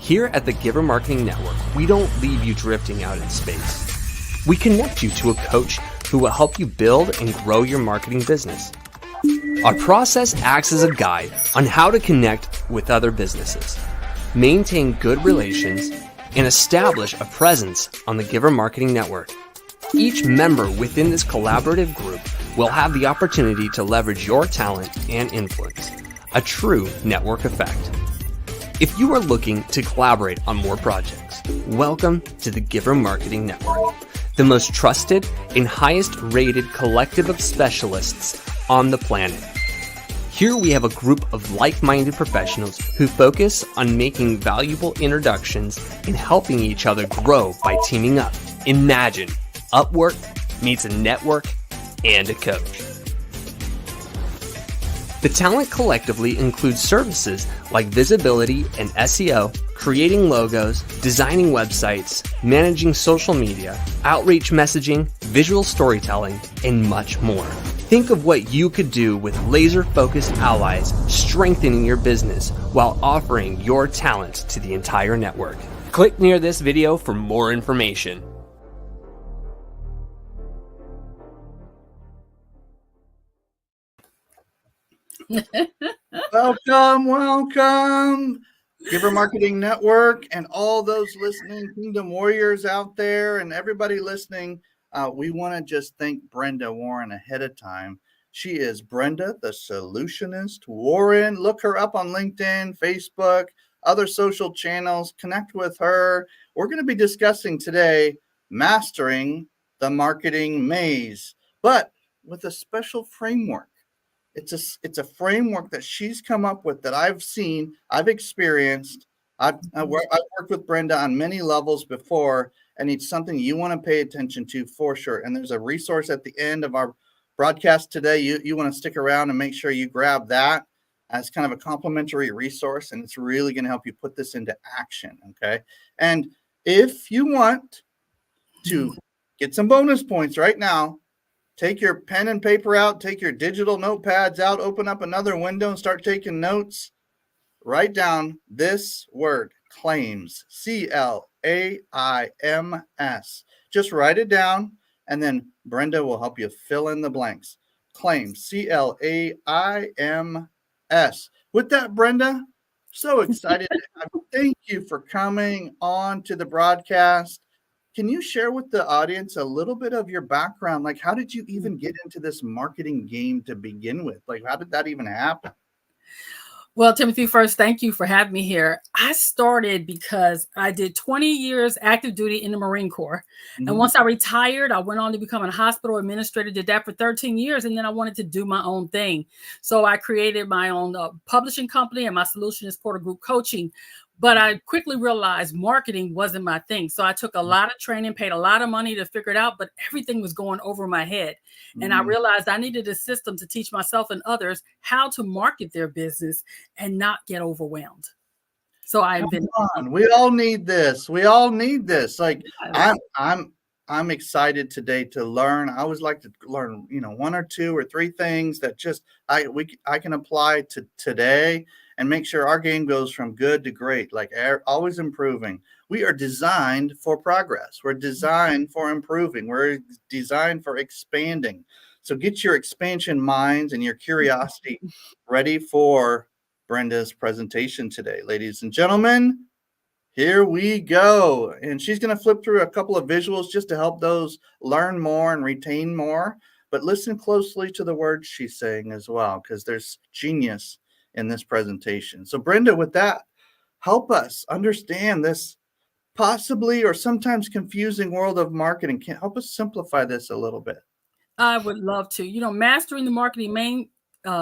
Here at the Giver Marketing Network, we don't leave you drifting out in space. We connect you to a coach who will help you build and grow your marketing business. Our process acts as a guide on how to connect with other businesses, maintain good relations, and establish a presence on the Giver Marketing Network. Each member within this collaborative group will have the opportunity to leverage your talent and influence, a true network effect. If you are looking to collaborate on more projects, welcome to the Giver Marketing Network, the most trusted and highest rated collective of specialists on the planet. Here we have a group of like-minded professionals who focus on making valuable introductions and helping each other grow by teaming up. Imagine Upwork meets a network and a coach. The talent collectively includes services like visibility and SEO, creating logos, designing websites, managing social media, outreach messaging, visual storytelling, and much more. Think of what you could do with laser-focused allies, strengthening your business while offering your talent to the entire network. Click near this video for more information. Welcome, Giver Marketing Network, and all those listening, Kingdom Warriors out there, and everybody listening. We want to just thank Brenda Warren ahead of time. She is Brenda, the Solutionist Warren. Look her up on LinkedIn, Facebook, other social channels. Connect with her. We're going to be discussing today mastering the marketing maze, but with a special framework. It's a framework that she's come up with that I've seen, I've experienced. I've worked with Brenda on many levels before, and it's something you want to pay attention to for sure. And there's a resource at the end of our broadcast today. You want to stick around and make sure you grab that as kind of a complimentary resource, and it's really going to help you put this into action, okay? And if you want to get some bonus points right now, take your pen and paper out, take your digital notepads out, open up another window and start taking notes. Write down this word, claims, C-L-A-I-M-S. Just write it down, and then Brenda will help you fill in the blanks. Claims, C-L-A-I-M-S. With that, Brenda, so excited. Thank you for coming on to the broadcast. Can you share with the audience a little bit of your background? Like, how did you even get into this marketing game to begin with? Like, how did that even happen? Well, Timothy, first, thank you for having me here. I started because I did 20 years active duty in the Marine Corps. Mm-hmm. And once I retired, I went on to become a hospital administrator, did that for 13 years. And then I wanted to do my own thing. So I created my own publishing company and my Solutionist Portal Group coaching. But I quickly realized marketing wasn't my thing. So I took a lot of training, paid a lot of money to figure it out, but everything was going over my head. And I realized I needed a system to teach myself and others how to market their business and not get overwhelmed. So we all need this. We all need this. Like, I'm excited today to learn. I always like to learn, one or two or three things that just I can apply to today and make sure our game goes from good to great, like always improving. We are designed for progress. We're designed for improving. We're designed for expanding. So get your expansion minds and your curiosity ready for Brenda's presentation today. Ladies and gentlemen, here we go. And she's going to flip through a couple of visuals just to help those learn more and retain more. But listen closely to the words she's saying as well, because there's genius in this presentation. So Brenda, with that, help us understand this possibly or sometimes confusing world of marketing. Can help us simplify this a little bit. I would love to. Mastering the marketing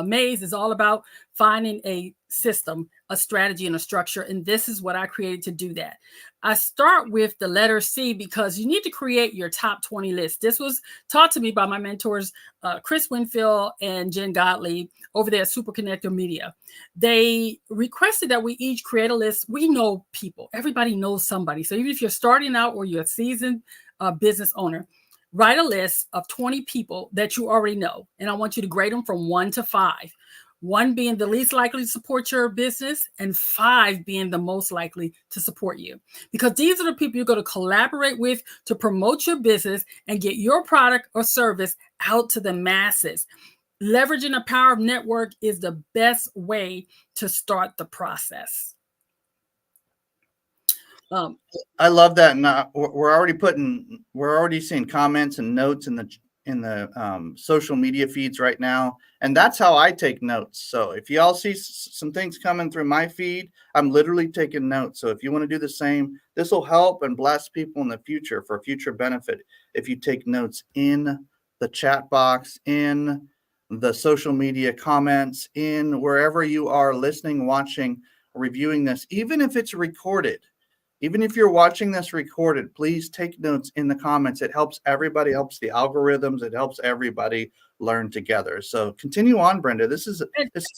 maze is all about finding a system, a strategy, and a structure. And this is what I created to do that. I start with the letter C because you need to create your top 20 list. This was taught to me by my mentors, Chris Winfield and Jen Gottlieb over there at Super Connector Media. They requested that we each create a list. We know people. Everybody knows somebody. So even if you're starting out or you're a seasoned business owner, write a list of 20 people that you already know. And I want you to grade them from 1 to 5. 1 being the least likely to support your business, and 5 being the most likely to support you. Because these are the people you're going to collaborate with to promote your business and get your product or service out to the masses. Leveraging the power of network is the best way to start the process. I love that. And we're already seeing comments and notes in the social media feeds right now. And that's how I take notes. So if y'all see some things coming through my feed, I'm literally taking notes. So if you want to do the same, this will help and bless people in the future for future benefit. If you take notes in the chat box, in the social media comments, in wherever you are listening, watching, reviewing this, even if it's recorded. Even if you're watching this recorded, please take notes in the comments. It helps everybody, helps the algorithms. It helps everybody learn together. So continue on, Brenda. This is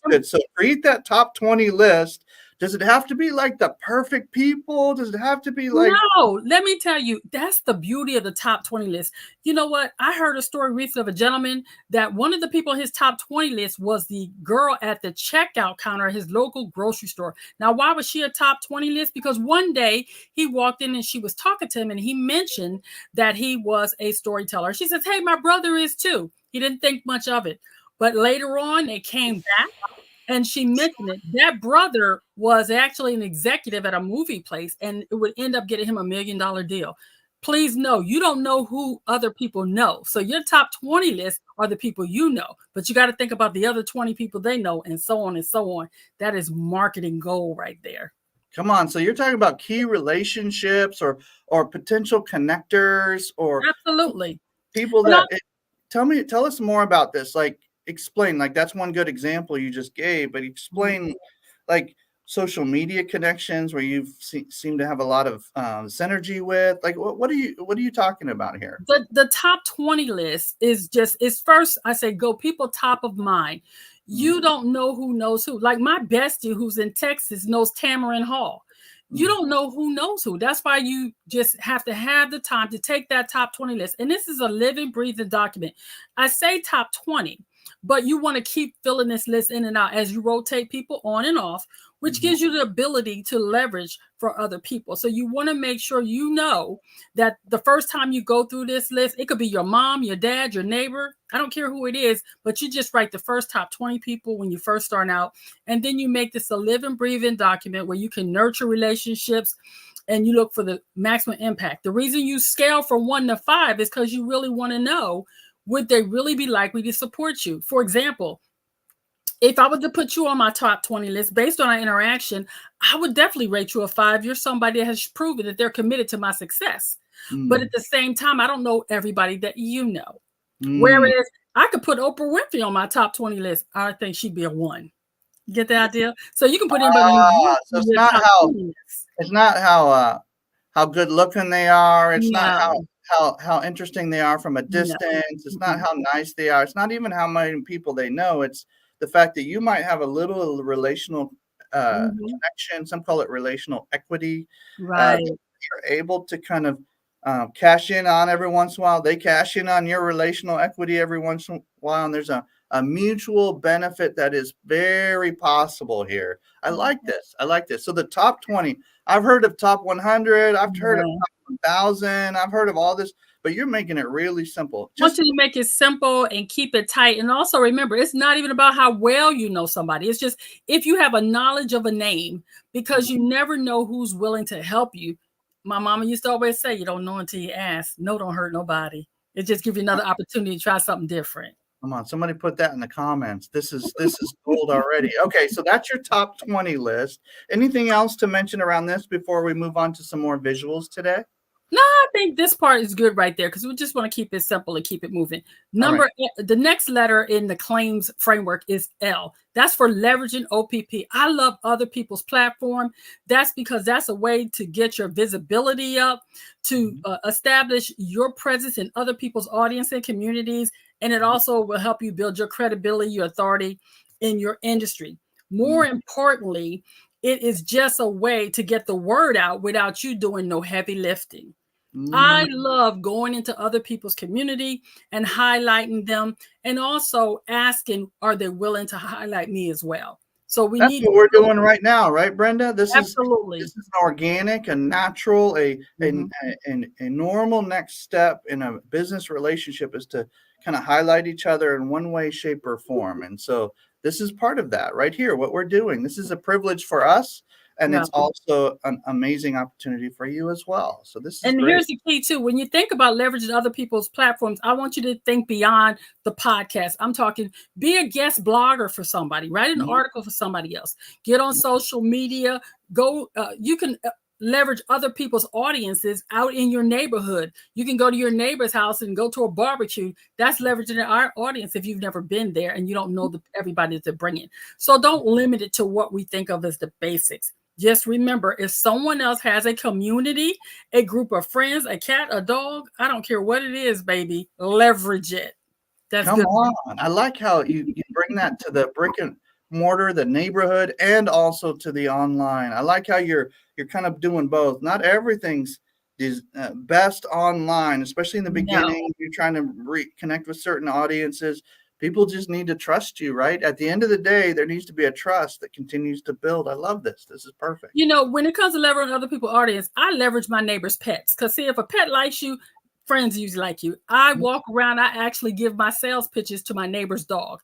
good. So create that top 20 list. Does it have to be like the perfect people? Does it have to be like... No, let me tell you, that's the beauty of the top 20 list. You know what? I heard a story recently of a gentleman that one of the people on his top 20 list was the girl at the checkout counter at his local grocery store. Now, why was she a top 20 list? Because one day he walked in and she was talking to him and he mentioned that he was a storyteller. She says, hey, my brother is too. He didn't think much of it. But later on, they came back. And she mentioned it. That brother was actually an executive at a movie place, and it would end up getting him $1 million deal. Please know, you don't know who other people know. So your top 20 list are the people you know, but you got to think about the other 20 people they know, and so on and so on. That is marketing gold right there. Come on. So you're talking about key relationships or potential connectors or... Absolutely. People that... Tell us more about this. Like, explain, like that's one good example you just gave, but explain like social media connections where you seem to have a lot of synergy with. Like what are you talking about here? The top 20 list is first, I say, go people top of mind. You don't know who knows who. Like my bestie who's in Texas knows Tamarind Hall. You don't know who knows who. That's why you just have to have the time to take that top 20 list. And this is a living, breathing document. I say top 20, but you want to keep filling this list in and out as you rotate people on and off, which gives you the ability to leverage for other people. So you want to make sure you know that the first time you go through this list, it could be your mom, your dad, your neighbor. I don't care who it is, but you just write the first top 20 people when you first start out. And then you make this a living, breathing document where you can nurture relationships and you look for the maximum impact. The reason you scale from 1 to 5 is because you really want to know, would they really be likely to support you? For example, if I were to put you on my top 20 list based on our interaction, I would definitely rate you a 5. You're somebody that has proven that they're committed to my success. But at the same time, I don't know everybody that you know. Whereas I could put Oprah Winfrey on my top 20 list. I think she'd be a 1. Get the idea? So you can put anybody. So it's not how good looking they are. It's not how interesting they are from a distance. It's not how nice they are. It's not even how many people they know. It's the fact that you might have a little relational connection. Some call it relational equity. Right. You're able to kind of cash in on every once in a while. They cash in on your relational equity every once in a while. And there's a mutual benefit that is very possible here. I like this. So the top 20, I've heard of top 100. I've heard of top 1,000. I've heard of all this, but you're making it really simple. Once you make it simple and keep it tight. And also remember, it's not even about how well you know somebody. It's just if you have a knowledge of a name, because you never know who's willing to help you. My mama used to always say, you don't know until you ask. No, don't hurt nobody. It just gives you another opportunity to try something different. Come on, somebody put that in the comments. This is gold already. Okay, so that's your top 20 list. Anything else to mention around this before we move on to some more visuals today? No, I think this part is good right there because we just want to keep it simple and keep it moving. The next letter in the claims framework is L. That's for leveraging OPP. I love other people's platform. That's because that's a way to get your visibility up, to establish your presence in other people's audience and communities. And it also will help you build your credibility, your authority in your industry. More importantly, it is just a way to get the word out without you doing no heavy lifting. I love going into other people's community and highlighting them, and also asking, are they willing to highlight me as well? So we That's need what we're doing right now, right, Brenda? This absolutely. is an organic, a natural, a normal next step in a business relationship is to kind of highlight each other in one way, shape, or form. And so this is part of that right here. What we're doing. This is a privilege for us, and Yeah. it's also an amazing opportunity for you as well. So this is And great. here's the key too. When you think about leveraging other people's platforms, I want you to think beyond the podcast. I'm talking, be a guest blogger for somebody, write an article for somebody else, get on social media, go, you can leverage other people's audiences out in your neighborhood. You can go to your neighbor's house and go to a barbecue. That's leveraging our audience if you've never been there and you don't know everybody to bring in. So don't limit it to what we think of as the basics. Just remember, if someone else has a community, a group of friends, a cat, a dog, I don't care what it is, baby, leverage it. That's Come good. on. I like how you bring that to the brick and mortar, the neighborhood, and also to the online. I like how you're kind of doing both. Not everything's best online, especially in the beginning. You're trying to reconnect with certain audiences. People just need to trust you, right? At the end of the day, there needs to be a trust that continues to build. I love this. This is perfect. You know, when it comes to leveraging other people's audience, I leverage my neighbor's pets. Because see, if a pet likes you, friends usually like you. I walk around, I actually give my sales pitches to my neighbor's dog.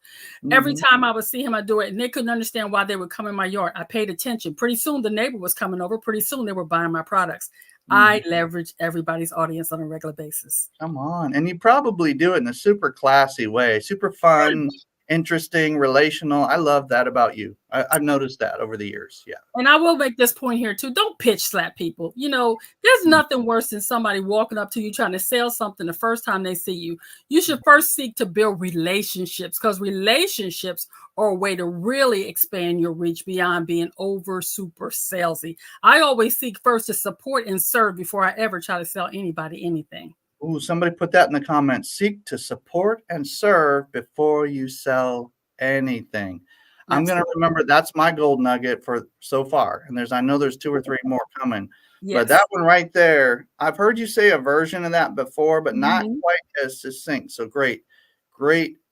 Every time I would see him, I do it. And they couldn't understand why they would come in my yard. I paid attention. Pretty soon the neighbor was coming over. Pretty soon they were buying my products. I leverage everybody's audience on a regular basis. Come on. And you probably do it in a super classy way, super fun, interesting, relational. I love that about you. I've noticed that over the years. Yeah. And I will make this point here too. Don't pitch slap people. You know, there's nothing worse than somebody walking up to you trying to sell something the first time they see you. You should first seek to build relationships, because relationships are a way to really expand your reach beyond being over super salesy. I always seek first to support and serve before I ever try to sell anybody anything. Ooh, somebody put that in the comments. Seek to support and serve before you sell anything. I'm going to remember that's my gold nugget for so far. And I know there's 2 or 3 more coming. Yes. But that one right there, I've heard you say a version of that before, but not quite as succinct. So great.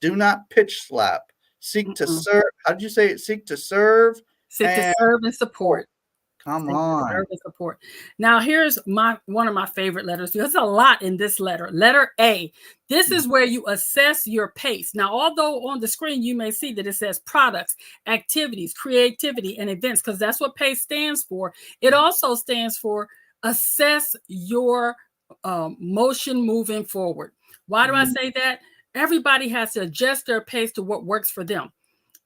Do not pitch slap. Seek to serve. How did you say it? Seek to serve. Seek to serve and support. Come on. Serve and support. Now, here's one of my favorite letters. There's a lot in this letter. Letter A. This is where you assess your pace. Now, although on the screen you may see that it says products, activities, creativity, and events, because that's what PACE stands for. It also stands for assess your motion moving forward. Why do I say that? Everybody has to adjust their pace to what works for them.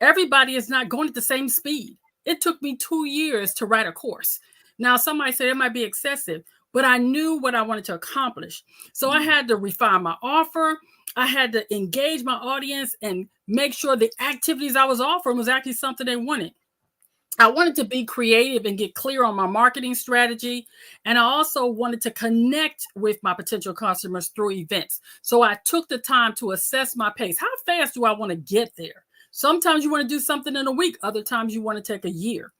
Everybody is not going at the same speed. It took me 2 years to write a course. Now, somebody said it might be excessive, but I knew what I wanted to accomplish. So I had to refine my offer. I had to engage my audience and make sure the activities I was offering was actually something they wanted. I wanted to be creative and get clear on my marketing strategy. And I also wanted to connect with my potential customers through events. So I took the time to assess my pace. How fast do I want to get there? Sometimes you want to do something in a week. Other times you want to take a year.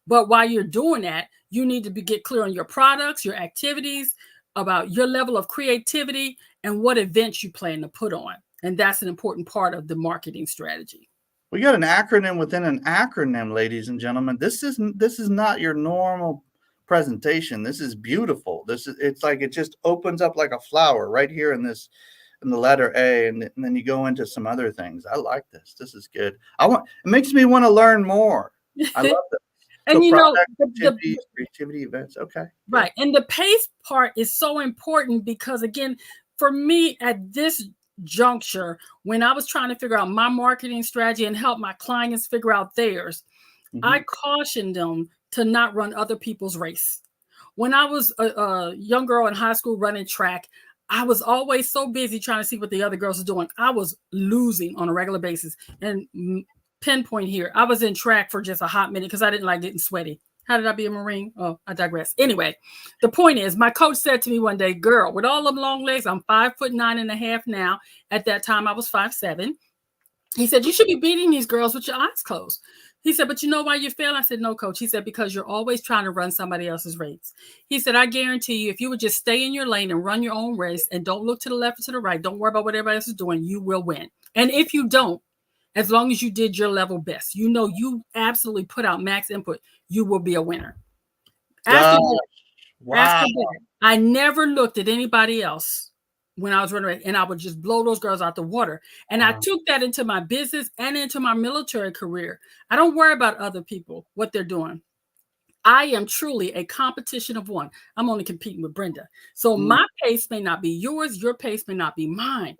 But while you're doing that, you need to get clear on your products, your activities, about your level of creativity, and what events you plan to put on. And that's an important part of the marketing strategy. We got an acronym within an acronym, ladies and gentlemen. This is not your normal presentation. This is beautiful. It's like it just opens up like a flower right here in the letter A, and then you go into some other things. I like this. This is good. It makes me want to learn more. I love this. And so creativity events. Okay. Right. And the pace part is so important because, again, for me at this juncture, when I was trying to figure out my marketing strategy and help my clients figure out theirs, I cautioned them to not run other people's race. When I was a young girl in high school running track, I was always so busy trying to see what the other girls were doing. I was losing on a regular basis. And pinpoint here, I was in track for just a hot minute because I didn't like getting sweaty. How did I be a Marine? Oh, I digress. Anyway, the point is, my coach said to me one day, girl, with all them long legs, I'm 5'9.5" now. At that time, I was 5'7". He said, you should be beating these girls with your eyes closed. He said, but you know why you fail? I said, no, coach. He said, because you're always trying to run somebody else's race. He said, I guarantee you, if you would just stay in your lane and run your own race and don't look to the left or to the right, don't worry about what everybody else is doing, you will win. And if you don't, as long as you did your level best, you know, you absolutely put out max input, you will be a winner. After that, I never looked at anybody else when I was running, and I would just blow those girls out the water. And I took that into my business and into my military career. I don't worry about other people, what they're doing. I am truly a competition of one. I'm only competing with Brenda. So my pace may not be yours. Your pace may not be mine.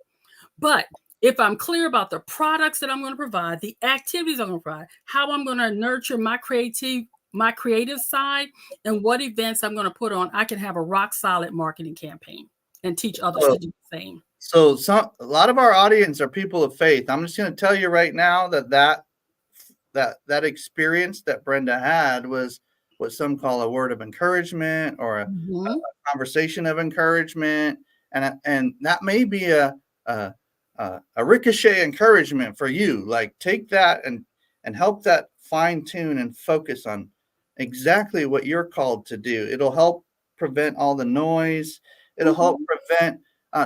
But if I'm clear about the products that I'm going to provide, the activities I'm going to provide, how I'm going to nurture my creative side, and what events I'm going to put on, I can have a rock solid marketing campaign and teach others to do the same. So a lot of our audience are people of faith. I'm just going to tell you right now that experience that Brenda had was what some call a word of encouragement, or a conversation of encouragement, and that may be a ricochet encouragement for you. Like, take that and help that fine tune and focus on exactly what you're called to do. It'll help prevent all the noise. It'll help prevent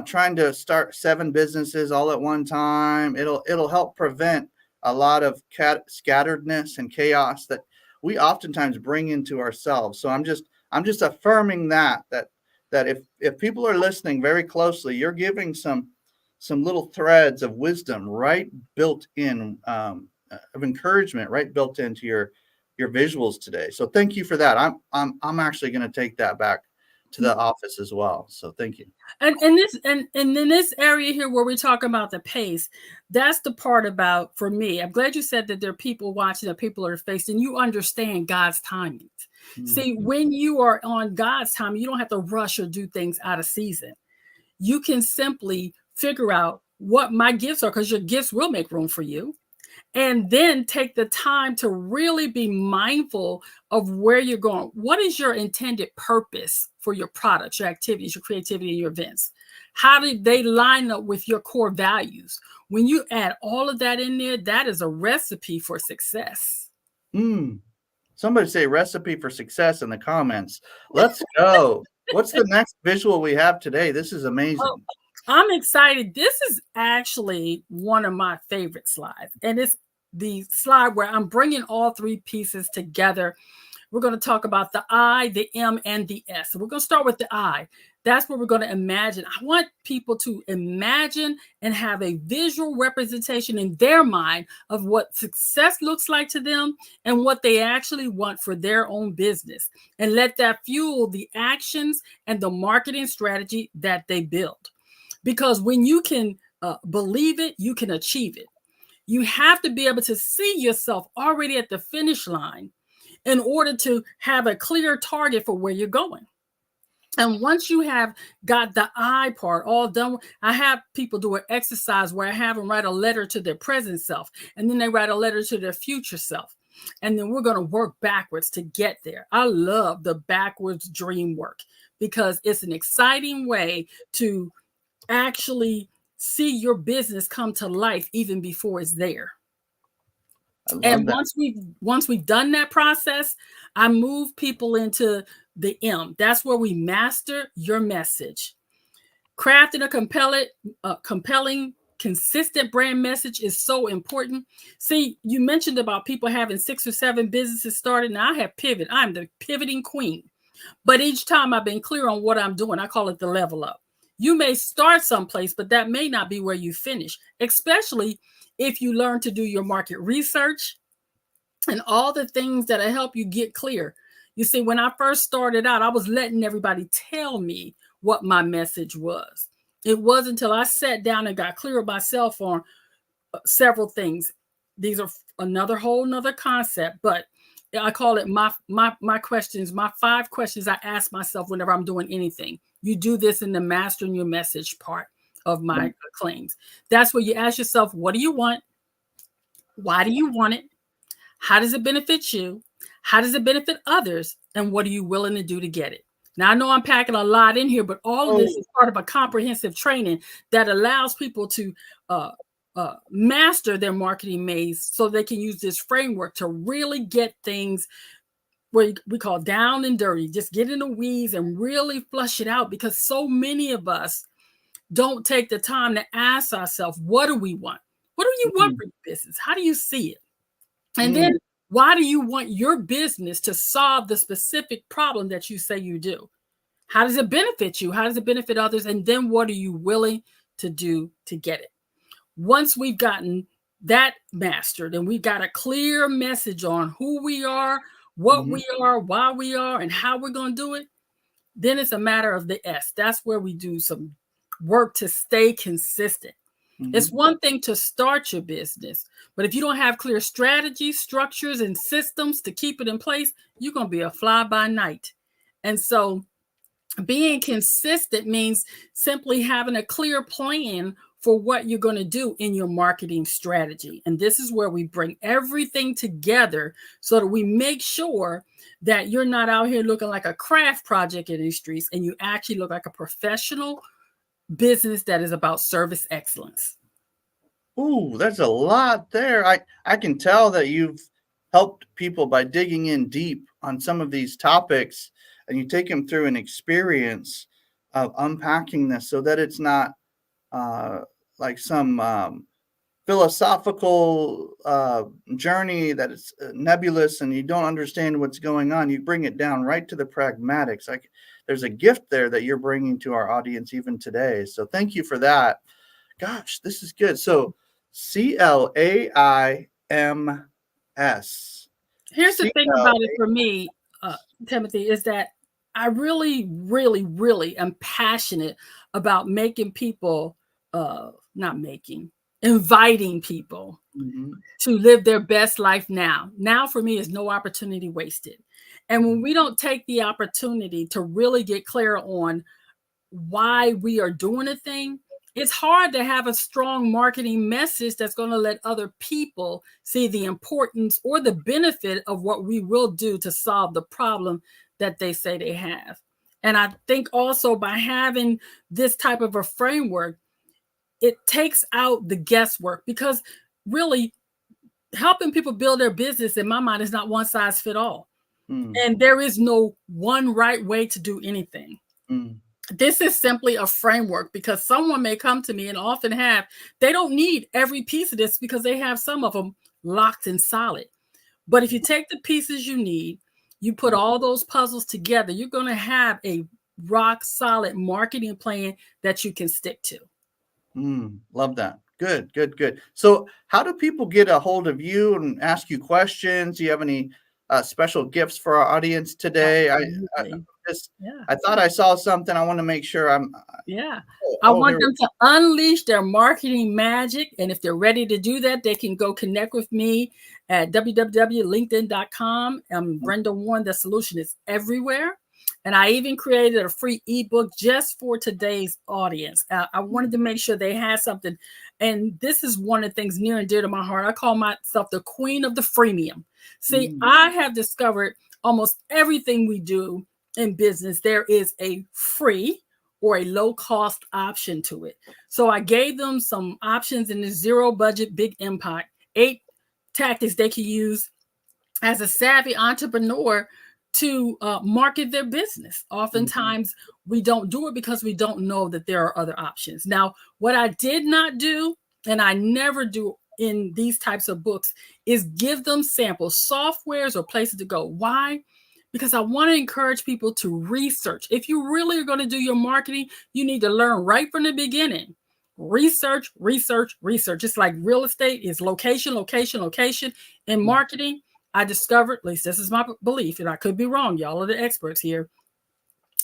trying to start 7 businesses all at one time. It'll help prevent a lot of scatteredness and chaos that we oftentimes bring into ourselves. So I'm just affirming that if people are listening very closely, you're giving some little threads of wisdom built in, of encouragement built into your visuals today. So thank you for that. I'm actually going to take that back to the office as well. So thank you. And in this area here where we talk about the pace, that's the part about, for me, I'm glad you said that there are people watching, that people are facing, you understand God's timing. See, when you are on God's time, you don't have to rush or do things out of season. You can simply figure out what my gifts are, because your gifts will make room for you. And then take the time to really be mindful of where you're going. What is your intended purpose for your products, your activities, your creativity, and your events? How do they line up with your core values? When you add all of that in there, that is a recipe for success. Somebody say recipe for success in the comments. Let's go. What's the next visual we have today? This is amazing. I'm excited. This is actually one of my favorite slides. And it's the slide where I'm bringing all 3 pieces together. We're going to talk about the I, the M, and the S. So we're going to start with the I. That's what we're going to imagine. I want people to imagine and have a visual representation in their mind of what success looks like to them and what they actually want for their own business. And let that fuel the actions and the marketing strategy that they build. Because when you can believe it, you can achieve it. You have to be able to see yourself already at the finish line in order to have a clear target for where you're going. And once you have got the I part all done, I have people do an exercise where I have them write a letter to their present self, and then they write a letter to their future self. And then we're going to work backwards to get there. I love the backwards dream work because it's an exciting way to actually see your business come to life even before it's there. And once we've done that process, I move people into the M. That's where we master your message. Crafting a compelling, consistent brand message is so important. See, you mentioned about people having 6 or 7 businesses started. Now I have pivot. I'm the pivoting queen. But each time I've been clear on what I'm doing. I call it the level up. You may start someplace, but that may not be where you finish, especially if you learn to do your market research and all the things that help you get clear. You see, when I first started out, I was letting everybody tell me what my message was. It wasn't until I sat down and got clear with myself on several things. These are whole nother concept, but I call it my questions, my 5 questions I ask myself whenever I'm doing anything. You do this in the mastering your message part of my claims. That's where you ask yourself, what do you want? Why do you want it? How does it benefit you? How does it benefit others? And what are you willing to do to get it? Now, I know I'm packing a lot in here, but all of this is part of a comprehensive training that allows people to master their marketing maze so they can use this framework to really get things where we call down and dirty, just get in the weeds and really flush it out, because so many of us don't take the time to ask ourselves, what do we want? What do you want for your business? How do you see it? And then why do you want your business to solve the specific problem that you say you do? How does it benefit you? How does it benefit others? And then what are you willing to do to get it? Once we've gotten that mastered and we've got a clear message on who we are, what we are, why we are, and how we're going to do it, then it's a matter of the S. That's where we do some work to stay consistent. It's one thing to start your business, but if you don't have clear strategies, structures, and systems to keep it in place, you're going to be a fly by night. And so being consistent means simply having a clear plan for what you're going to do in your marketing strategy. And this is where we bring everything together so that we make sure that you're not out here looking like a craft project in these streets, and you actually look like a professional business that is about service excellence. Ooh, there's a lot there. I can tell that you've helped people by digging in deep on some of these topics, and you take them through an experience of unpacking this so that it's not like some philosophical journey that is nebulous and you don't understand what's going on. You bring it down right to the pragmatics. Like, there's a gift there that you're bringing to our audience even today. So thank you for that. Gosh, this is good. So CLAIMS. Here's the thing about it for me, Timothy, is that I really, really, really am passionate about making people, inviting people to live their best life now. Now for me is no opportunity wasted. And when we don't take the opportunity to really get clear on why we are doing a thing, it's hard to have a strong marketing message that's going to let other people see the importance or the benefit of what we will do to solve the problem that they say they have. And I think also by having this type of a framework, it takes out the guesswork, because really helping people build their business, in my mind, is not one size fit all. And there is no one right way to do anything. This is simply a framework, because someone may come to me, and often have, they don't need every piece of this because they have some of them locked and solid. But if you take the pieces you need, you put all those puzzles together, you're going to have a rock solid marketing plan that you can stick to. Love that. Good, good, good. So how do people get a hold of you and ask you questions? Do you have any special gifts for our audience today? I thought I saw something. I want to make sure I'm. I want them to unleash their marketing magic. And if they're ready to do that, they can go connect with me at www.linkedin.com. I'm Brenda Warren. The solution is everywhere. And I even created a free ebook just for today's audience. I wanted to make sure they had something. And this is one of the things near and dear to my heart. I call myself the queen of the freemium. See, I have discovered almost everything we do in business, there is a free or a low cost option to it. So I gave them some options in the zero budget, big impact, 8 tactics they can use as a savvy entrepreneur to market their business. Oftentimes we don't do it because we don't know that there are other options. Now, what I did not do, and I never do in these types of books, is give them samples, softwares, or places to go. Why? Because I want to encourage people to research. If you really are going to do your marketing, you need to learn right from the beginning. Research, research, research. It's like real estate is location, location, location. In marketing, I discovered, at least this is my belief, and I could be wrong, y'all are the experts here.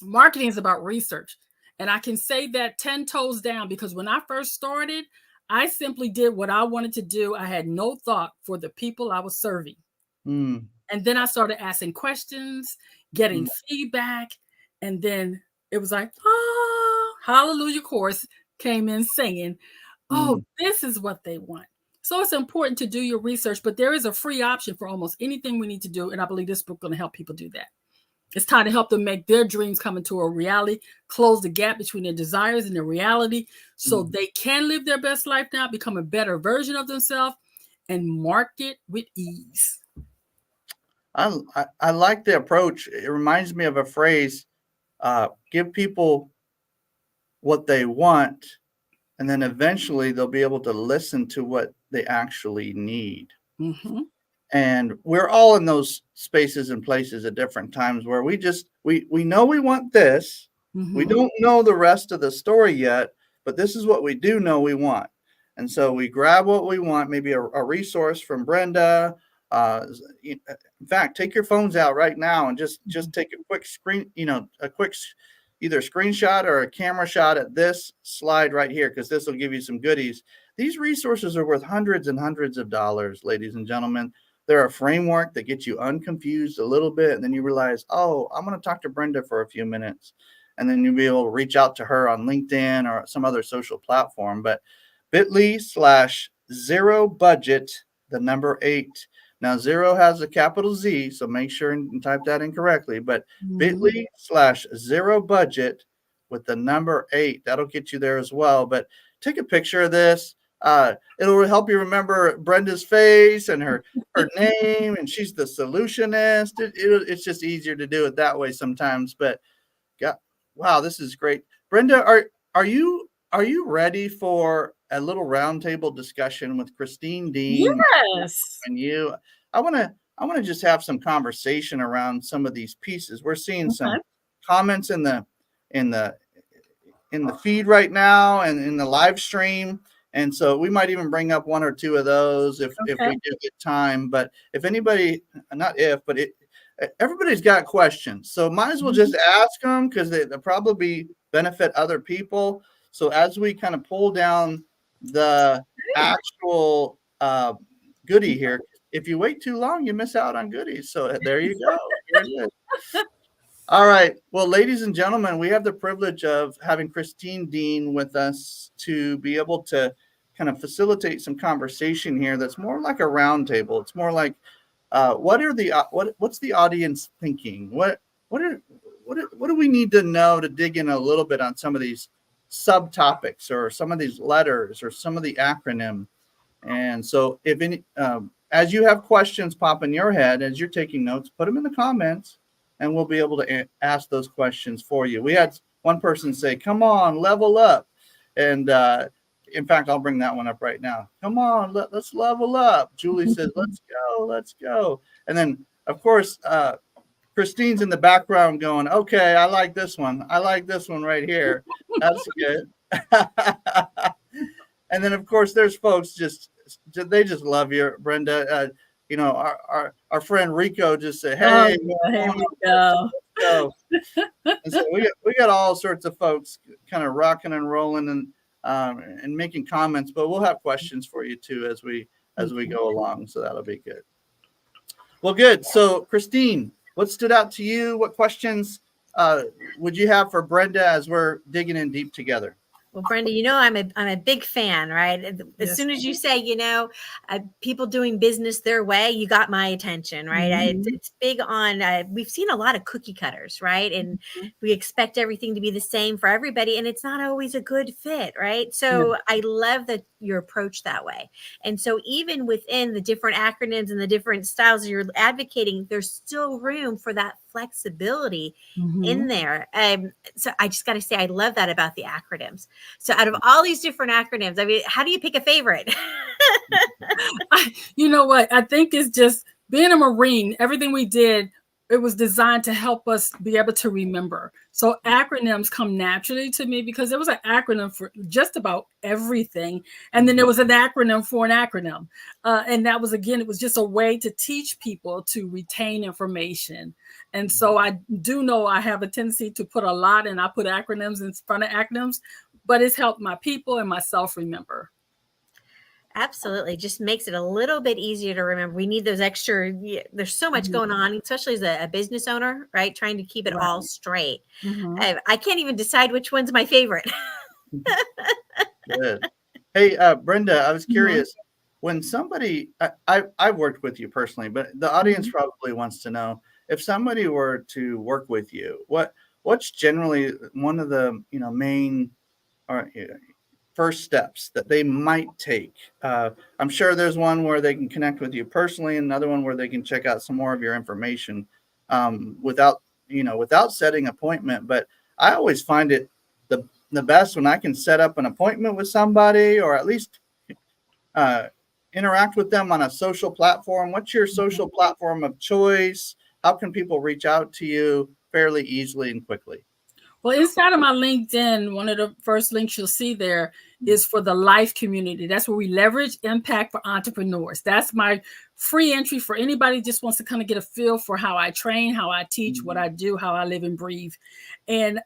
Marketing is about research. And I can say that 10 toes down, because when I first started, I simply did what I wanted to do. I had no thought for the people I was serving. And then I started asking questions, getting feedback. And then it was like, hallelujah chorus came in singing, this is what they want. So it's important to do your research, but there is a free option for almost anything we need to do. And I believe this book is going to help people do that. It's time to help them make their dreams come into a reality, close the gap between their desires and their reality so they can live their best life now, become a better version of themselves, and market with ease. I like the approach. It reminds me of a phrase, give people what they want, and then eventually they'll be able to listen to what they actually need. Mm-hmm. And we're all in those spaces and places at different times where we know we want this. Mm-hmm. We don't know the rest of the story yet, but this is what we do know we want. And so we grab what we want, maybe a resource from Brenda. In fact, take your phones out right now and just take a quick screen, a quick either screenshot or a camera shot at this slide right here, because this will give you some goodies. These resources are worth hundreds and hundreds of dollars, ladies and gentlemen. They're a framework that gets you unconfused a little bit, and then you realize, oh, I'm going to talk to Brenda for a few minutes, and then you'll be able to reach out to her on LinkedIn or some other social platform. But bit.ly/0budget, the number 8. Now, 0 has a capital Z, so make sure and type that in correctly. But bit.ly/0budget with the number 8. That'll get you there as well. But take a picture of this. It'll help you remember Brenda's face and her name, and she's the solutionist. It's just easier to do it that way sometimes. But wow, this is great. Brenda, are you ready for a little roundtable discussion with Christine Dean? Yes. And you? I want to just have some conversation around some of these pieces. We're seeing some comments in the feed right now and in the live stream. And so we might even bring up one or two of those if we do get time. But if anybody, everybody's got questions. So might as well just ask them, because they'll probably benefit other people. So as we kind of pull down the actual goodie here, if you wait too long, you miss out on goodies. So there you go. Here it is. All right. Well, ladies and gentlemen, we have the privilege of having Christine Dean with us to be able to kind of facilitate some conversation here that's more like a roundtable. It's more like, what's the audience thinking? What do we need to know to dig in a little bit on some of these subtopics or some of these letters or some of the acronym? And so if any, as you have questions pop in your head, as you're taking notes, put them in the comments, and we'll be able to ask those questions for you. We had one person say, come on, level up. And in fact, I'll bring that one up right now. Come on, let's level up. Julie says, let's go. And then, of course, Christine's in the background going, okay, I like this one. I like this one right here. That's good. And then, of course, there's folks they just love you, Brenda. Our friend Rico just said, hey, here we go. And so we got all sorts of folks kind of rocking and rolling and making comments, but we'll have questions for you too as we go along. So that'll be good. Well, good. So Christine, what stood out to you? What questions would you have for Brenda as we're digging in deep together? Well, Brenda, I'm a big fan, right? As soon as you say, people doing business their way, you got my attention, right? It's big on, we've seen a lot of cookie cutters, right? And we expect everything to be the same for everybody, and it's not always a good fit, right? So I love that your approach that way. And so even within the different acronyms and the different styles you're advocating, there's still room for that flexibility in there. So I just got to say, I love that about the acronyms. So out of all these different acronyms, I mean, how do you pick a favorite? You know what? I think it's just being a Marine, everything we did, it was designed to help us be able to remember. So acronyms come naturally to me because there was an acronym for just about everything. And then there was an acronym for an acronym. And that was, again, it was just a way to teach people to retain information. And so I do know I have a tendency to put a lot, and I put acronyms in front of acronyms, but it's helped my people and myself remember. Absolutely. Just makes it a little bit easier to remember. We need those extra, there's so much going on, especially as a business owner, right? Trying to keep it all straight. I can't even decide which one's my favorite. Good. Hey, Brenda, I was curious, when somebody, I've worked with you personally, but the audience probably wants to know, if somebody were to work with you, what's generally one of the main or first steps that they might take? I'm sure there's one where they can connect with you personally, and another one where they can check out some more of your information without setting appointment. But I always find it the best when I can set up an appointment with somebody, or at least interact with them on a social platform. What's your social platform of choice? How can people reach out to you fairly easily and quickly? Well, inside of my LinkedIn, one of the first links you'll see there is for the Life community. That's where we leverage impact for entrepreneurs. That's my free entry for anybody who just wants to kind of get a feel for how I train, how I teach, what I do, how I live and breathe. And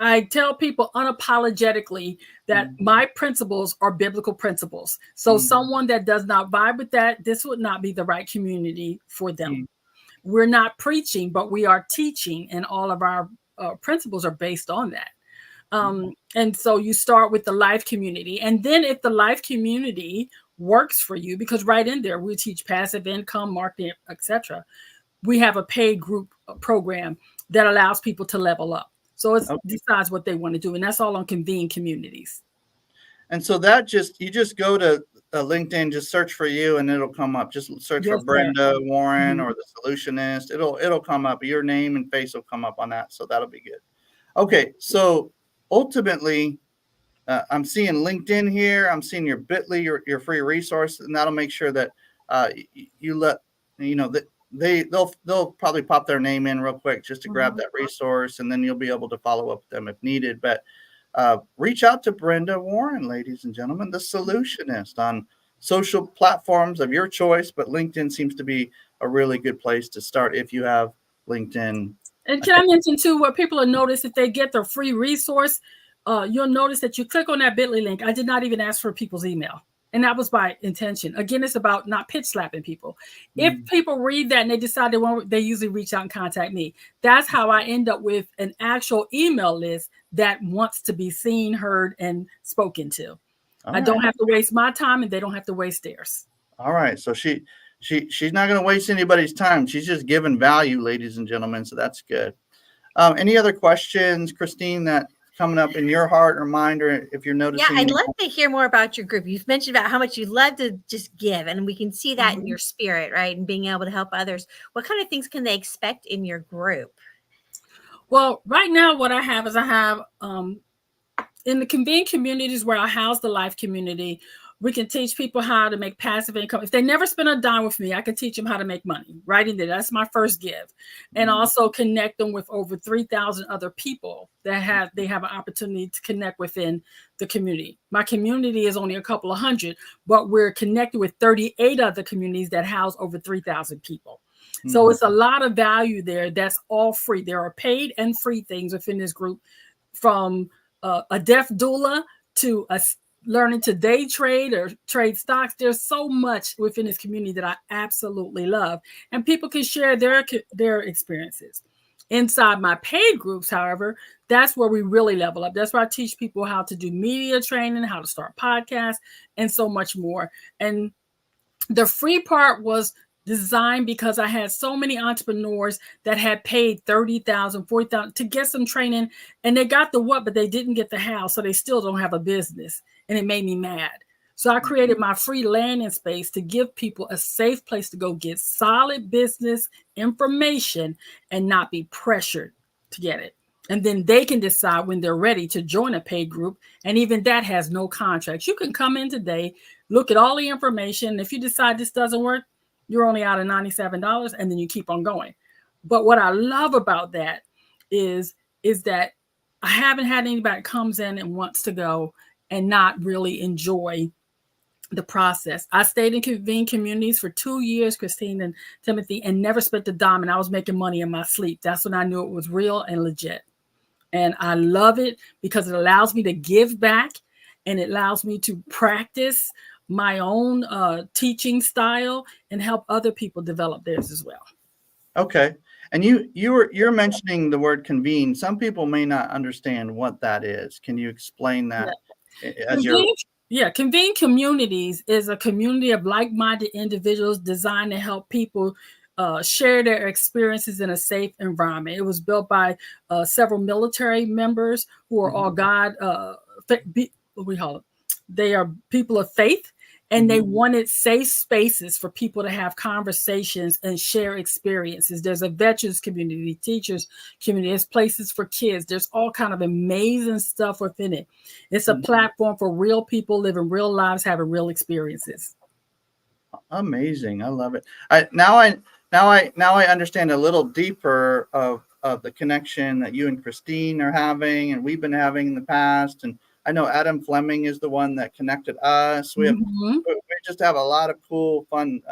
I tell people unapologetically that my principles are biblical principles. So someone that does not vibe with that, this would not be the right community for them. We're not preaching, but we are teaching, and all of our principles are based on that. And so you start with the Life community. And then if the Life community works for you, because right in there, we teach passive income, marketing, etc. We have a paid group program that allows people to level up. So it decides what they want to do. And that's all on Convene Communities. And so you just go to LinkedIn, just search for you and it'll come up. Just search for Brenda Warren or The Solutionist. It'll come up. Your name and face will come up on that. So that'll be good. Okay. So ultimately, I'm seeing LinkedIn here. I'm seeing your Bitly, your free resource, and that'll make sure that you let, that they'll probably pop their name in real quick just to grab that resource, and then you'll be able to follow up with them if needed. But reach out to Brenda Warren, ladies and gentlemen, The Solutionist, on social platforms of your choice. But LinkedIn seems to be a really good place to start if you have LinkedIn. And can I mention too, what people will notice if they get their free resource, you'll notice that you click on that Bitly link. I did not even ask for people's email. And that was by intention. Again, it's about not pitch slapping people. If people read that and they decide they usually reach out and contact me. That's how I end up with an actual email list that wants to be seen, heard, and spoken to. I don't have to waste my time, and they don't have to waste theirs. All right. So she's not going to waste anybody's time. She's just giving value, ladies and gentlemen. So that's good. Any other questions, Christine, that coming up in your heart or mind, or if you're noticing? Yeah, I'd love to hear more about your group. You've mentioned about how much you love to just give, and we can see that in your spirit, right? And being able to help others. What kind of things can they expect in your group? Well, right now, what I have is in the Convene Communities where I house the Life community, we can teach people how to make passive income. If they never spend a dime with me, I can teach them how to make money right in there. That's my first give. And also connect them with over 3,000 other people that have an opportunity to connect within the community. My community is only a couple of hundred, but we're connected with 38 other communities that house over 3,000 people. So it's a lot of value there. That's all free. There are paid and free things within this group, from a deaf doula to learning to day trade or trade stocks. There's so much within this community that I absolutely love, and people can share their experiences. Inside my paid groups, however, that's where we really level up. That's where I teach people how to do media training, how to start podcasts, and so much more. And the free part was designed because I had so many entrepreneurs that had paid $30,000, $40,000 to get some training, and they got the what, but they didn't get the how, so they still don't have a business, and it made me mad. So I created my free landing space to give people a safe place to go get solid business information and not be pressured to get it. And then they can decide when they're ready to join a paid group, and even that has no contracts. You can come in today, look at all the information. If you decide this doesn't work, you're only out of $97, and then you keep on going. But what I love about that is that I haven't had anybody that comes in and wants to go and not really enjoy the process. I stayed in Convene Communities for 2 years, Christine and Timothy, and never spent a dime, and I was making money in my sleep. That's when I knew it was real and legit. And I love it because it allows me to give back, and it allows me to practice my own teaching style and help other people develop theirs as well. Okay. And you're mentioning the word convene. Some people may not understand what that is. Can you explain that? Convene Communities is a community of like-minded individuals designed to help people share their experiences in a safe environment. It was built by several military members who are all what we call it? They are people of faith, and they wanted safe spaces for people to have conversations and share experiences. There's a veterans community, teachers community, there's places for kids. There's all kind of amazing stuff within it. It's a platform for real people living real lives, having real experiences. Amazing. I love it. Now I understand a little deeper of the connection that you and Christine are having, and we've been having in the past. And I know Adam Fleming is the one that connected us. We just have a lot of cool, fun,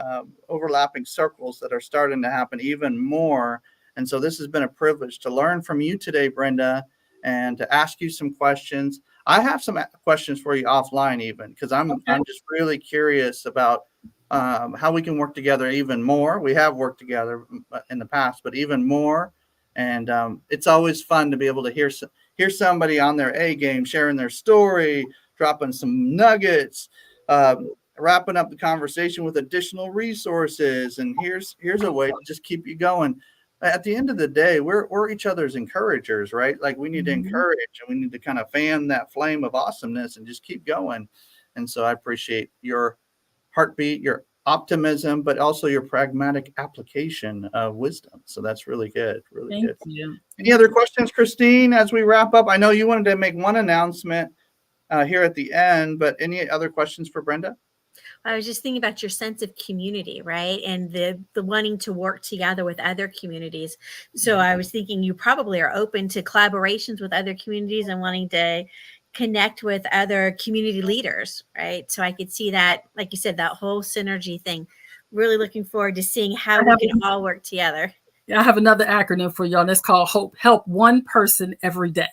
overlapping circles that are starting to happen even more. And so this has been a privilege to learn from you today, Brenda, and to ask you some questions. I have some questions for you offline, even because I'm just really curious about how we can work together even more. We have worked together in the past, but even more. And it's always fun to be able to hear somebody on their A game, sharing their story, dropping some nuggets, wrapping up the conversation with additional resources. And here's a way to just keep you going. At the end of the day, we're each other's encouragers, right? Like we need to encourage, and we need to kind of fan that flame of awesomeness and just keep going. And so I appreciate your heartbeat, your optimism, but also your pragmatic application of wisdom. So that's really good. Really good. Thank you. Any other questions, Christine, as we wrap up? I know you wanted to make one announcement here at the end, but any other questions for Brenda? I was just thinking about your sense of community, right? And the wanting to work together with other communities. So I was thinking you probably are open to collaborations with other communities and wanting to connect with other community leaders, right? So I could see that, like you said, that whole synergy thing. Really looking forward to seeing how we can all work together. I have another acronym for y'all. That's called HOPE. Help one person every day.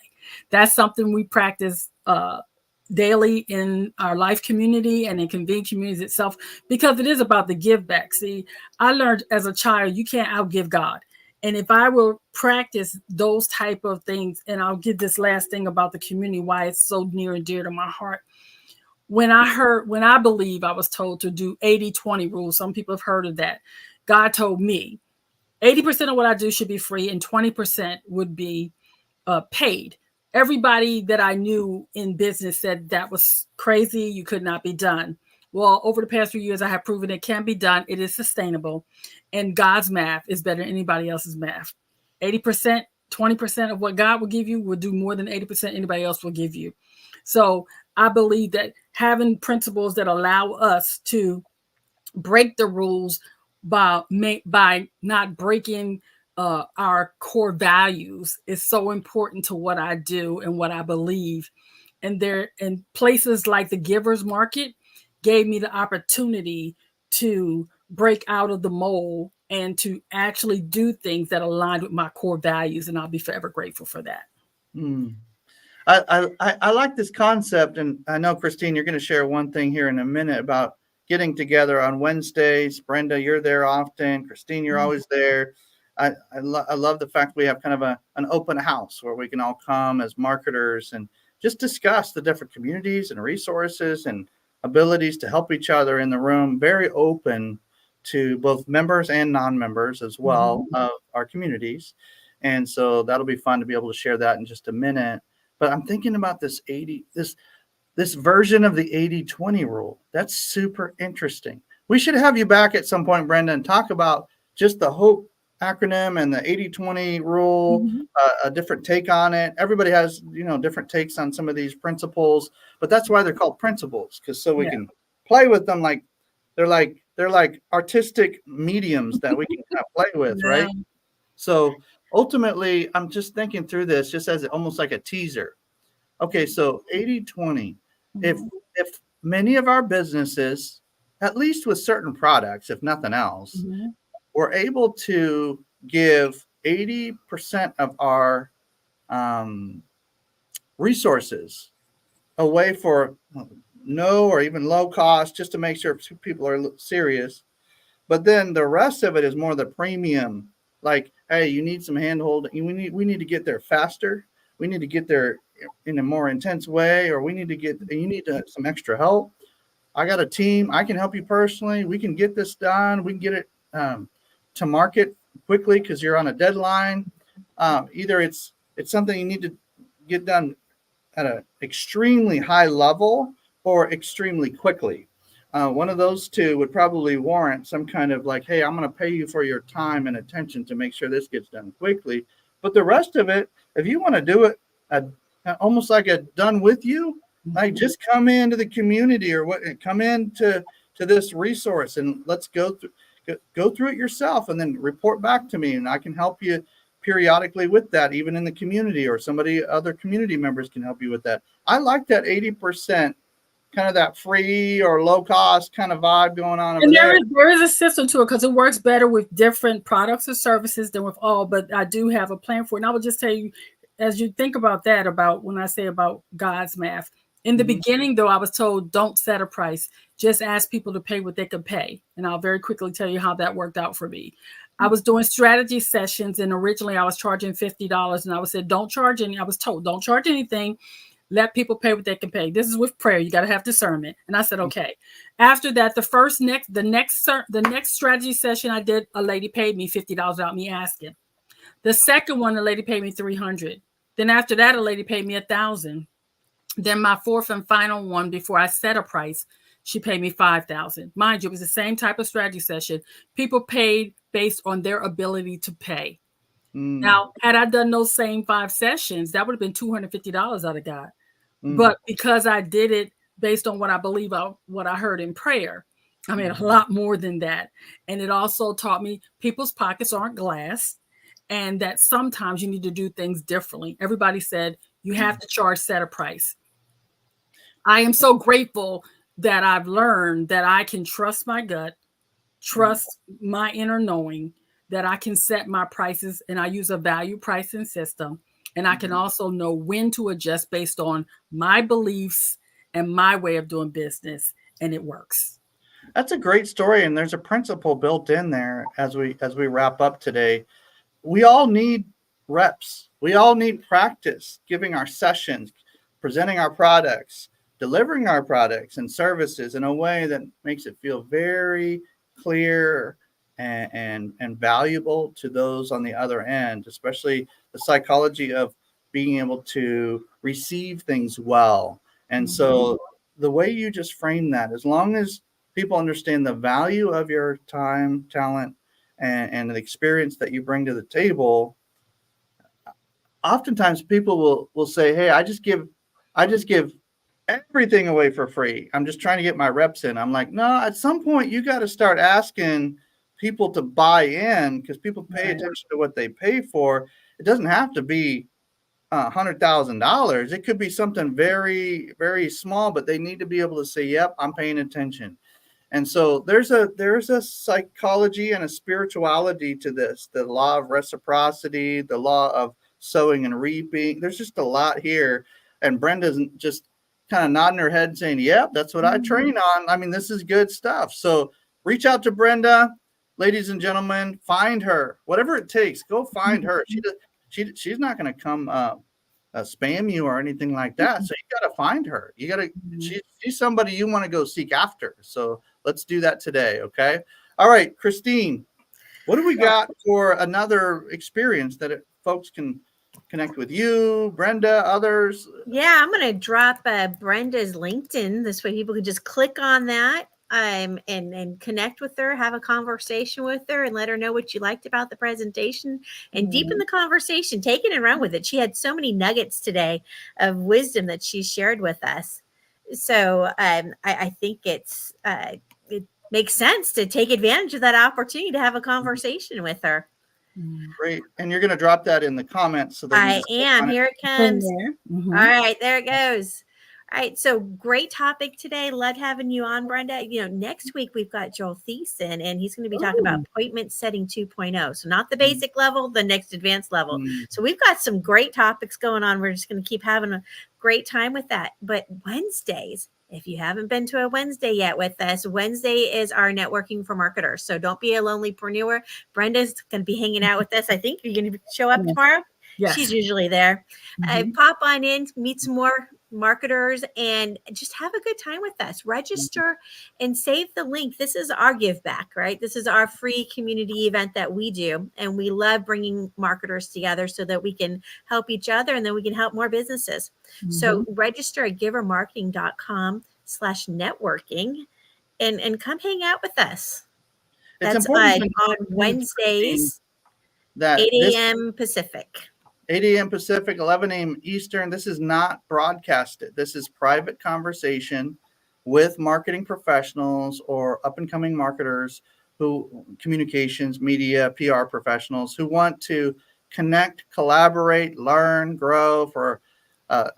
That's something we practice daily in our life community and in Convene communities itself, because it is about the give back. See, I learned as a child, you can't outgive God. And if I will practice those type of things, and I'll give this last thing about the community, why it's so near and dear to my heart. When I believe I was told to do 80-20 rule, some people have heard of that. God told me 80% of what I do should be free and 20% would be paid. Everybody that I knew in business said that was crazy. You could not be done. Well, over the past few years, I have proven it can be done. It is sustainable. And God's math is better than anybody else's math. 80%, 20% of what God will give you will do more than 80% anybody else will give you. So I believe that having principles that allow us to break the rules by not breaking our core values is so important to what I do and what I believe. And places like the Givers Market gave me the opportunity to break out of the mold and to actually do things that aligned with my core values. And I'll be forever grateful for that. I like this concept. And I know, Christine, you're going to share one thing here in a minute about getting together on Wednesdays. Brenda, you're there often. Christine, you're always there. I love the fact we have kind of an open house where we can all come as marketers and just discuss the different communities and resources and abilities to help each other in the room. Very open to both members and non-members as well of our communities. And so that'll be fun to be able to share that in just a minute. But I'm thinking about this version of the 80-20 rule. That's super interesting. We should have you back at some point, Brenda, and talk about just the HOPE acronym and the 80-20 rule, a different take on it. Everybody has, different takes on some of these principles, but that's why they're called principles, because so we can play with them like they're like artistic mediums that we can kind of play with, right? So ultimately, I'm just thinking through this just as almost like a teaser. Okay, so 80-20. If many of our businesses, at least with certain products, if nothing else, we're able to give 80% of our resources away for no or even low cost, just to make sure people are serious. But then the rest of it is more the premium. Like, hey, you need some handhold. We need to get there faster. We need to get there in a more intense way, or you need some extra help. I got a team. I can help you personally. We can get this done. We can get it to market quickly because you're on a deadline. Either it's something you need to get done at an extremely high level or extremely quickly. One of those two would probably warrant some kind of like, hey, I'm going to pay you for your time and attention to make sure this gets done quickly. But the rest of it, if you want to do it almost like a done with you, like just come into the community or come into this resource and let's go through it yourself and then report back to me, and I can help you periodically with that, even in the community, or other community members can help you with that. I like that 80%, kind of that free or low cost kind of vibe going on. And there is a system to it because it works better with different products or services than with all, but I do have a plan for it. And I will just tell you, as you think about that, about when I say about God's math, in the beginning, though, I was told don't set a price, just ask people to pay what they could pay. And I'll very quickly tell you how that worked out for me. I was doing strategy sessions, and originally I was charging $50, and I was said, don't charge any. I was told, don't charge anything. Let people pay what they can pay. This is with prayer. You got to have discernment. And I said, okay. After that, the next strategy session I did, a lady paid me $50 without me asking. The second one, the lady paid me $300. Then after that, a lady paid me $1,000. Then my fourth and final one, before I set a price, she paid me $5,000. Mind you, it was the same type of strategy session. People paid based on their ability to pay. Now, had I done those same 5 sessions, that would have been $250 I'd have got. But because I did it based on what I believe, what I heard in prayer, I made a lot more than that. And it also taught me people's pockets aren't glass, and that sometimes you need to do things differently. Everybody said you have to set a price. I am so grateful that I've learned that I can trust my gut, trust my inner knowing, that I can set my prices, and I use a value pricing system. And I can also know when to adjust based on my beliefs and my way of doing business. And it works. That's a great story. And there's a principle built in there as we wrap up today. We all need reps. We all need practice, giving our sessions, presenting our products, delivering our products and services in a way that makes it feel very clear and valuable to those on the other end, especially the psychology of being able to receive things well. And so the way you just frame that, as long as people understand the value of your time, talent, and the experience that you bring to the table, oftentimes people will say, hey, I just give everything away for free. I'm just trying to get my reps in. I'm like, no, at some point you got to start asking people to buy in, because people pay attention to what they pay for. It doesn't have to be $100,000. It could be something very, very small, but they need to be able to say, yep, I'm paying attention. And so there's a psychology and a spirituality to this, the law of reciprocity, the law of sowing and reaping. There's just a lot here. And Brenda's just kind of nodding her head saying, yep, that's what I train on. I mean, this is good stuff. So reach out to Brenda. Ladies and gentlemen, find her. Whatever it takes, go find her. She's not going to come spam you or anything like that. So you got to find her. You got to. She's somebody you want to go seek after. So let's do that today. Okay. All right, Christine. What do we got for another experience that folks can connect with you, Brenda, others? Yeah, I'm going to drop Brenda's LinkedIn. This way people can just click on that. And connect with her, have a conversation with her, and let her know what you liked about the presentation and deepen the conversation. Take it and run with it. She had so many nuggets today of wisdom that she shared with us. So I think it makes sense to take advantage of that opportunity to have a conversation with her. Great. And you're going to drop that in the comments. So that I am. Here it comes. All right, there it goes. All right, so great topic today. Love having you on, Brenda. You know, next week we've got Joel Thiessen, and he's going to be talking about appointment setting 2.0. So not the basic level, the next advanced level. So we've got some great topics going on. We're just going to keep having a great time with that. But Wednesdays, if you haven't been to a Wednesday yet with us, Wednesday is our networking for marketers. So don't be a lonelypreneur. Brenda's going to be hanging out with us. I think you're going to show up tomorrow. Yes. She's usually there. Pop on in, meet some more marketers, and just have a good time with us. Register and save the link. This is our give back, right? This is our free community event that we do. And we love bringing marketers together so that we can help each other and then we can help more businesses. So register at givermarketing.com/networking and come hang out with us. It's That's important on Wednesdays, that 8 this a.m. Pacific. 8 a.m. Pacific, 11 a.m. Eastern. This is not broadcasted. This is private conversation with marketing professionals or up-and-coming marketers who communications, media, PR professionals who want to connect, collaborate, learn, grow for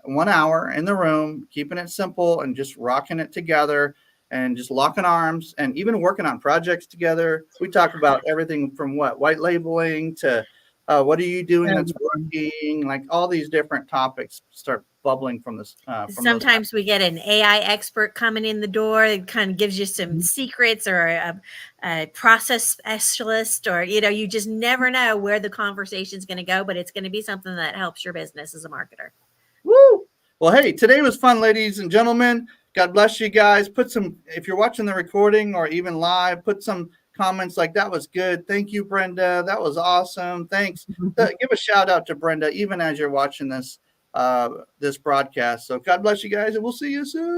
1 hour in the room, keeping it simple and just rocking it together and just locking arms and even working on projects together. We talk about everything from white labeling to what are you doing that's working? Like all these different topics start bubbling from this. Sometimes we get an AI expert coming in the door. It kind of gives you some secrets, or a process specialist, or, you just never know where the conversation is going to go, but it's going to be something that helps your business as a marketer. Woo! Well, hey, today was fun, ladies and gentlemen. God bless you guys. If you're watching the recording or even live, put some comments like that was good. Thank you, Brenda. That was awesome. Thanks. Give a shout out to Brenda, even as you're watching this broadcast. So God bless you guys, and we'll see you soon.